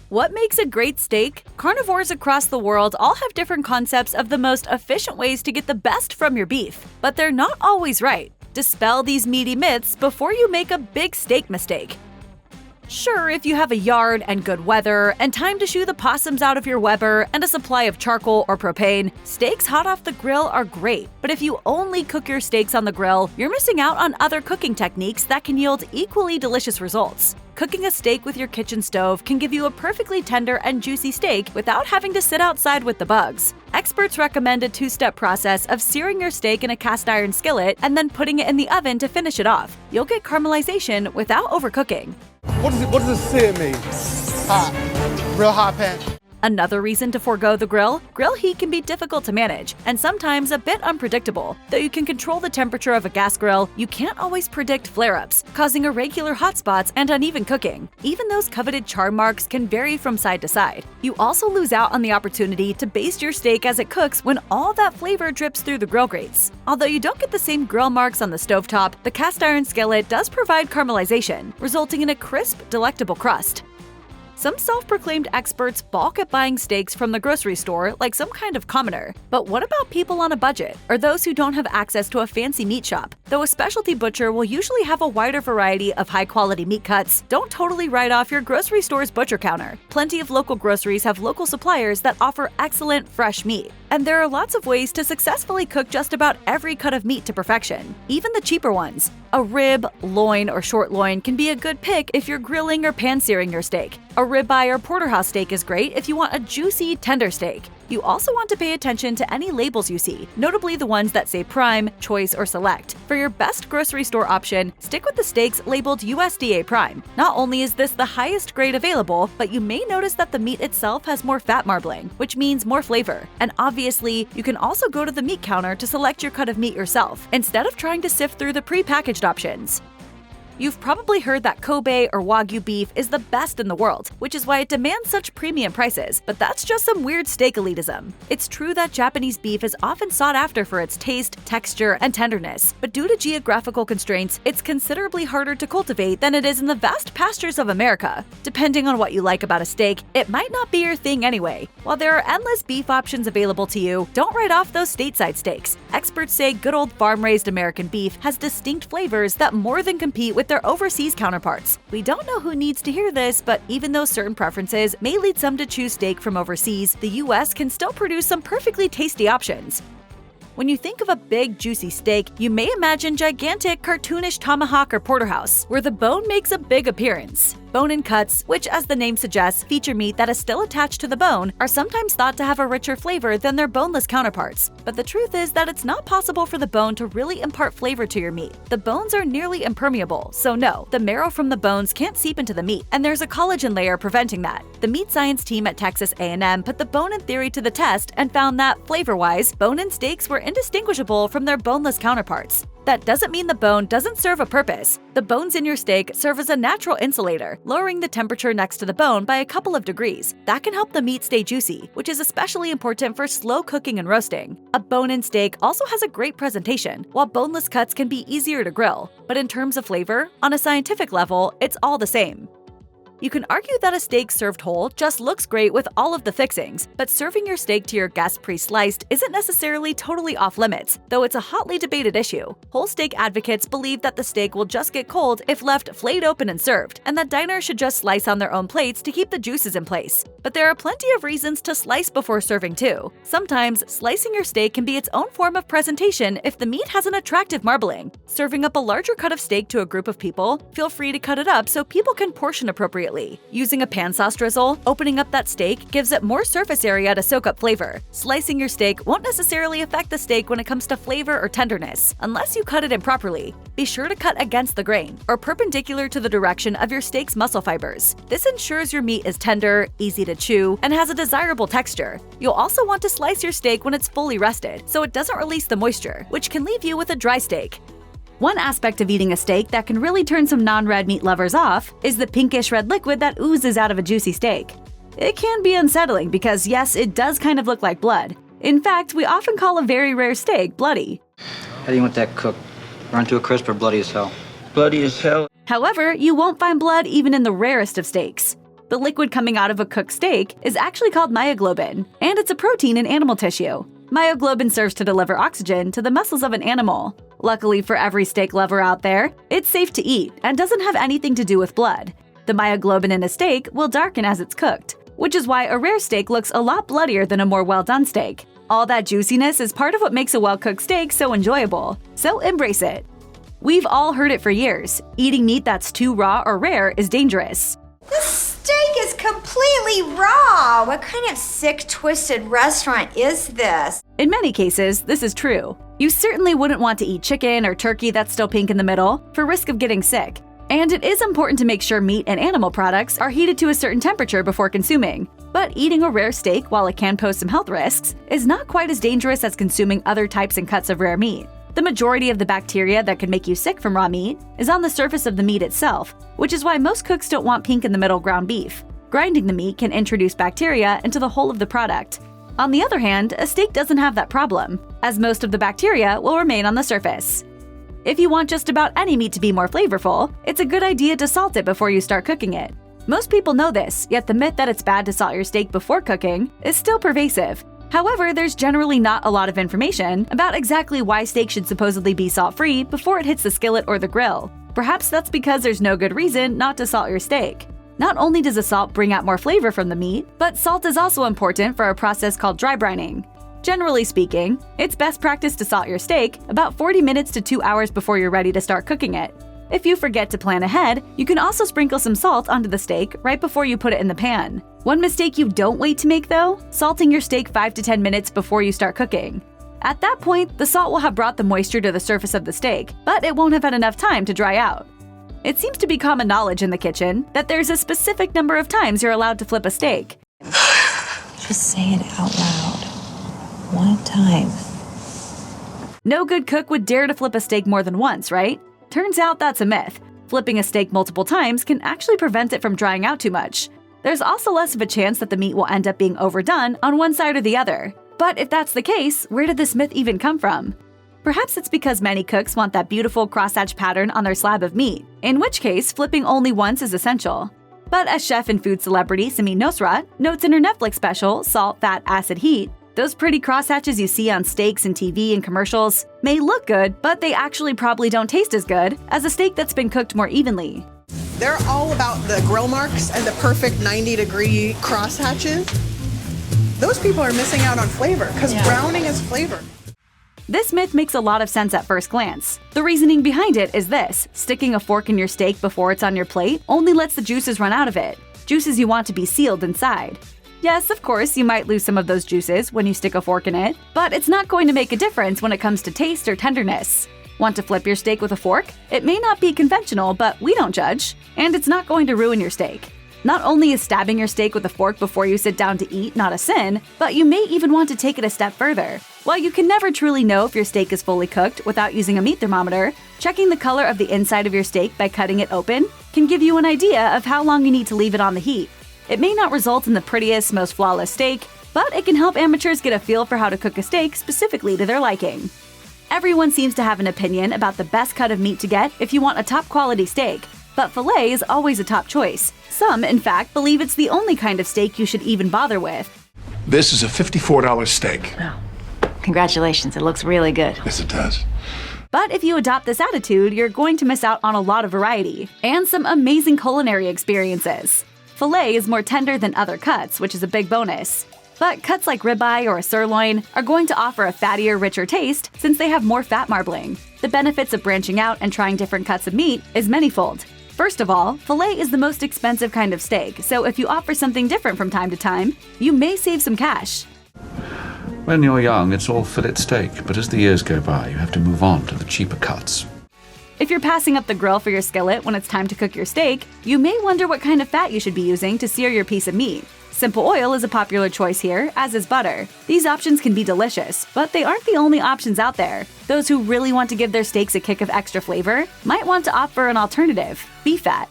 What makes a great steak? Carnivores across the world all have different concepts of the most efficient ways to get the best from your beef, but they're not always right. Dispel these meaty myths before you make a big steak mistake. Sure, if you have a yard and good weather, and time to shoo the possums out of your Weber, and a supply of charcoal or propane, steaks hot off the grill are great. But if you only cook your steaks on the grill, you're missing out on other cooking techniques that can yield equally delicious results. Cooking a steak with your kitchen stove can give you a perfectly tender and juicy steak without having to sit outside with the bugs. Experts recommend a two-step process of searing your steak in a cast iron skillet and then putting it in the oven to finish it off. You'll get caramelization without overcooking. What does sear mean? Hot. Real hot pan. Another reason to forego the grill heat can be difficult to manage and sometimes a bit unpredictable. Though you can control the temperature of a gas grill, you can't always predict flare-ups, causing irregular hotspots and uneven cooking. Even those coveted char marks can vary from side to side. You also lose out on the opportunity to baste your steak as it cooks when all that flavor drips through the grill grates. Although you don't get the same grill marks on the stovetop, the cast iron skillet does provide caramelization, resulting in a crisp, delectable crust. Some self-proclaimed experts balk at buying steaks from the grocery store like some kind of commoner. But what about people on a budget, or those who don't have access to a fancy meat shop? Though a specialty butcher will usually have a wider variety of high-quality meat cuts, don't totally write off your grocery store's butcher counter. Plenty of local groceries have local suppliers that offer excellent fresh meat. And there are lots of ways to successfully cook just about every cut of meat to perfection, even the cheaper ones. A rib, loin, or short loin can be a good pick if you're grilling or pan-searing your steak. A ribeye or porterhouse steak is great if you want a juicy, tender steak. You also want to pay attention to any labels you see, notably the ones that say Prime, Choice, or Select. For your best grocery store option, stick with the steaks labeled USDA Prime. Not only is this the highest grade available, but you may notice that the meat itself has more fat marbling, which means more flavor. And obviously, you can also go to the meat counter to select your cut of meat yourself, instead of trying to sift through the pre-packaged options. You've probably heard that Kobe or Wagyu beef is the best in the world, which is why it demands such premium prices, but that's just some weird steak elitism. It's true that Japanese beef is often sought after for its taste, texture, and tenderness, but due to geographical constraints, it's considerably harder to cultivate than it is in the vast pastures of America. Depending on what you like about a steak, it might not be your thing anyway. While there are endless beef options available to you, don't write off those stateside steaks. Experts say good old farm-raised American beef has distinct flavors that more than compete with their overseas counterparts. We don't know who needs to hear this, but even though certain preferences may lead some to choose steak from overseas, the US can still produce some perfectly tasty options. When you think of a big, juicy steak, you may imagine gigantic, cartoonish tomahawk or porterhouse, where the bone makes a big appearance. Bone-in cuts, which as the name suggests feature meat that is still attached to the bone, are sometimes thought to have a richer flavor than their boneless counterparts. But the truth is that it's not possible for the bone to really impart flavor to your meat. The bones are nearly impermeable, so no, the marrow from the bones can't seep into the meat, and there's a collagen layer preventing that. The meat science team at Texas A&M put the bone-in theory to the test and found that, flavor-wise, bone-in steaks were indistinguishable from their boneless counterparts. That doesn't mean the bone doesn't serve a purpose. The bones in your steak serve as a natural insulator, lowering the temperature next to the bone by a couple of degrees. That can help the meat stay juicy, which is especially important for slow cooking and roasting. A bone-in steak also has a great presentation, while boneless cuts can be easier to grill. But in terms of flavor, on a scientific level, it's all the same. You can argue that a steak served whole just looks great with all of the fixings, but serving your steak to your guests pre-sliced isn't necessarily totally off-limits, though it's a hotly debated issue. Whole steak advocates believe that the steak will just get cold if left flayed open and served, and that diners should just slice on their own plates to keep the juices in place. But there are plenty of reasons to slice before serving too. Sometimes, slicing your steak can be its own form of presentation if the meat has an attractive marbling. Serving up a larger cut of steak to a group of people, feel free to cut it up so people can portion appropriately. Using a pan sauce drizzle, opening up that steak gives it more surface area to soak up flavor. Slicing your steak won't necessarily affect the steak when it comes to flavor or tenderness, unless you cut it improperly. Be sure to cut against the grain, or perpendicular to the direction of your steak's muscle fibers. This ensures your meat is tender, easy to chew, and has a desirable texture. You'll also want to slice your steak when it's fully rested, so it doesn't release the moisture, which can leave you with a dry steak. One aspect of eating a steak that can really turn some non-red meat lovers off is the pinkish red liquid that oozes out of a juicy steak. It can be unsettling because, yes, it does kind of look like blood. In fact, we often call a very rare steak bloody. How do you want that cooked? Burnt to a crisp or bloody as hell? Bloody as hell. However, you won't find blood even in the rarest of steaks. The liquid coming out of a cooked steak is actually called myoglobin, and it's a protein in animal tissue. Myoglobin serves to deliver oxygen to the muscles of an animal. Luckily for every steak lover out there, it's safe to eat and doesn't have anything to do with blood. The myoglobin in a steak will darken as it's cooked, which is why a rare steak looks a lot bloodier than a more well-done steak. All that juiciness is part of what makes a well-cooked steak so enjoyable, so embrace it. We've all heard it for years. Eating meat that's too raw or rare is dangerous. This steak is completely raw! What kind of sick, twisted restaurant is this? In many cases, this is true. You certainly wouldn't want to eat chicken or turkey that's still pink in the middle, for risk of getting sick. And it is important to make sure meat and animal products are heated to a certain temperature before consuming. But eating a rare steak, while it can pose some health risks, is not quite as dangerous as consuming other types and cuts of rare meat. The majority of the bacteria that can make you sick from raw meat is on the surface of the meat itself, which is why most cooks don't want pink in the middle ground beef. Grinding the meat can introduce bacteria into the whole of the product. On the other hand, a steak doesn't have that problem, as most of the bacteria will remain on the surface. If you want just about any meat to be more flavorful, it's a good idea to salt it before you start cooking it. Most people know this, yet the myth that it's bad to salt your steak before cooking is still pervasive. However, there's generally not a lot of information about exactly why steak should supposedly be salt-free before it hits the skillet or the grill. Perhaps that's because there's no good reason not to salt your steak. Not only does the salt bring out more flavor from the meat, but salt is also important for a process called dry brining. Generally speaking, it's best practice to salt your steak about 40 minutes to 2 hours before you're ready to start cooking it. If you forget to plan ahead, you can also sprinkle some salt onto the steak right before you put it in the pan. One mistake you don't wait to make though, salting your steak 5 to 10 minutes before you start cooking. At that point, the salt will have brought the moisture to the surface of the steak, but it won't have had enough time to dry out. It seems to be common knowledge in the kitchen that there's a specific number of times you're allowed to flip a steak. Just say it out loud. One time. No good cook would dare to flip a steak more than once, right? Turns out that's a myth. Flipping a steak multiple times can actually prevent it from drying out too much. There's also less of a chance that the meat will end up being overdone on one side or the other. But if that's the case, where did this myth even come from? Perhaps it's because many cooks want that beautiful crosshatch pattern on their slab of meat, in which case flipping only once is essential. But as chef and food celebrity Samin Nosrat notes in her Netflix special, Salt, Fat, Acid, Heat, those pretty crosshatches you see on steaks and TV and commercials may look good, but they actually probably don't taste as good as a steak that's been cooked more evenly. They're all about the grill marks and the perfect 90-degree crosshatches. Those people are missing out on flavor, because browning is flavor. This myth makes a lot of sense at first glance. The reasoning behind it is this: sticking a fork in your steak before it's on your plate only lets the juices run out of it, juices you want to be sealed inside. Yes, of course, you might lose some of those juices when you stick a fork in it, but it's not going to make a difference when it comes to taste or tenderness. Want to flip your steak with a fork? It may not be conventional, but we don't judge, and it's not going to ruin your steak. Not only is stabbing your steak with a fork before you sit down to eat not a sin, but you may even want to take it a step further. While you can never truly know if your steak is fully cooked without using a meat thermometer, checking the color of the inside of your steak by cutting it open can give you an idea of how long you need to leave it on the heat. It may not result in the prettiest, most flawless steak, but it can help amateurs get a feel for how to cook a steak specifically to their liking. Everyone seems to have an opinion about the best cut of meat to get if you want a top quality steak, but filet is always a top choice. Some, in fact, believe it's the only kind of steak you should even bother with. This is a $54 steak. Oh, congratulations. It looks really good. Yes, it does. But if you adopt this attitude, you're going to miss out on a lot of variety and some amazing culinary experiences. Filet is more tender than other cuts, which is a big bonus. But cuts like ribeye or a sirloin are going to offer a fattier, richer taste since they have more fat marbling. The benefits of branching out and trying different cuts of meat is manifold. First of all, filet is the most expensive kind of steak, so if you offer something different from time to time, you may save some cash. When you're young, it's all fillet steak, but as the years go by, you have to move on to the cheaper cuts. If you're passing up the grill for your skillet when it's time to cook your steak, you may wonder what kind of fat you should be using to sear your piece of meat. Simple oil is a popular choice here, as is butter. These options can be delicious, but they aren't the only options out there. Those who really want to give their steaks a kick of extra flavor might want to opt for an alternative: beef fat.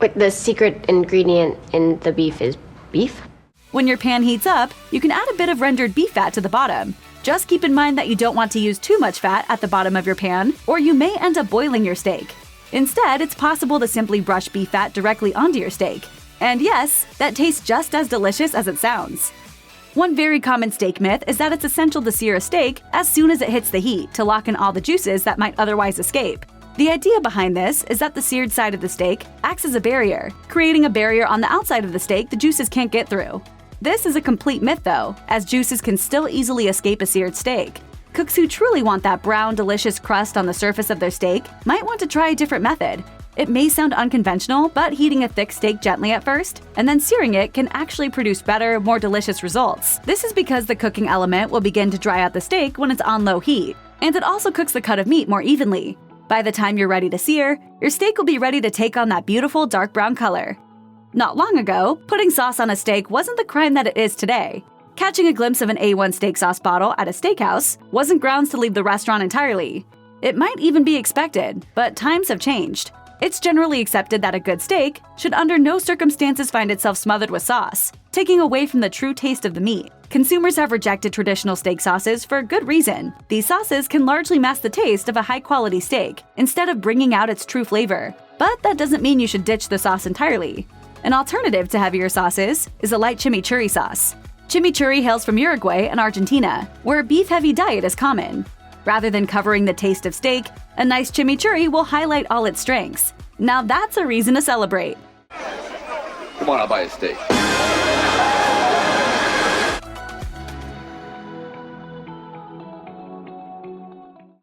But the secret ingredient in the beef is beef? When your pan heats up, you can add a bit of rendered beef fat to the bottom. Just keep in mind that you don't want to use too much fat at the bottom of your pan, or you may end up boiling your steak. Instead, it's possible to simply brush beef fat directly onto your steak. And yes, that tastes just as delicious as it sounds. One very common steak myth is that it's essential to sear a steak as soon as it hits the heat to lock in all the juices that might otherwise escape. The idea behind this is that the seared side of the steak acts as a barrier, creating a barrier on the outside of the steak the juices can't get through. This is a complete myth though, as juices can still easily escape a seared steak. Cooks who truly want that brown, delicious crust on the surface of their steak might want to try a different method. It may sound unconventional, but heating a thick steak gently at first, and then searing it can actually produce better, more delicious results. This is because the cooking element will begin to dry out the steak when it's on low heat, and it also cooks the cut of meat more evenly. By the time you're ready to sear, your steak will be ready to take on that beautiful dark brown color. Not long ago, putting sauce on a steak wasn't the crime that it is today. Catching a glimpse of an A1 steak sauce bottle at a steakhouse wasn't grounds to leave the restaurant entirely. It might even be expected, but times have changed. It's generally accepted that a good steak should under no circumstances find itself smothered with sauce, taking away from the true taste of the meat. Consumers have rejected traditional steak sauces for good reason. These sauces can largely mask the taste of a high-quality steak, instead of bringing out its true flavor. But that doesn't mean you should ditch the sauce entirely. An alternative to heavier sauces is a light chimichurri sauce. Chimichurri hails from Uruguay and Argentina, where a beef-heavy diet is common. Rather than covering the taste of steak, a nice chimichurri will highlight all its strengths. Now that's a reason to celebrate. Come on, I'll buy a steak.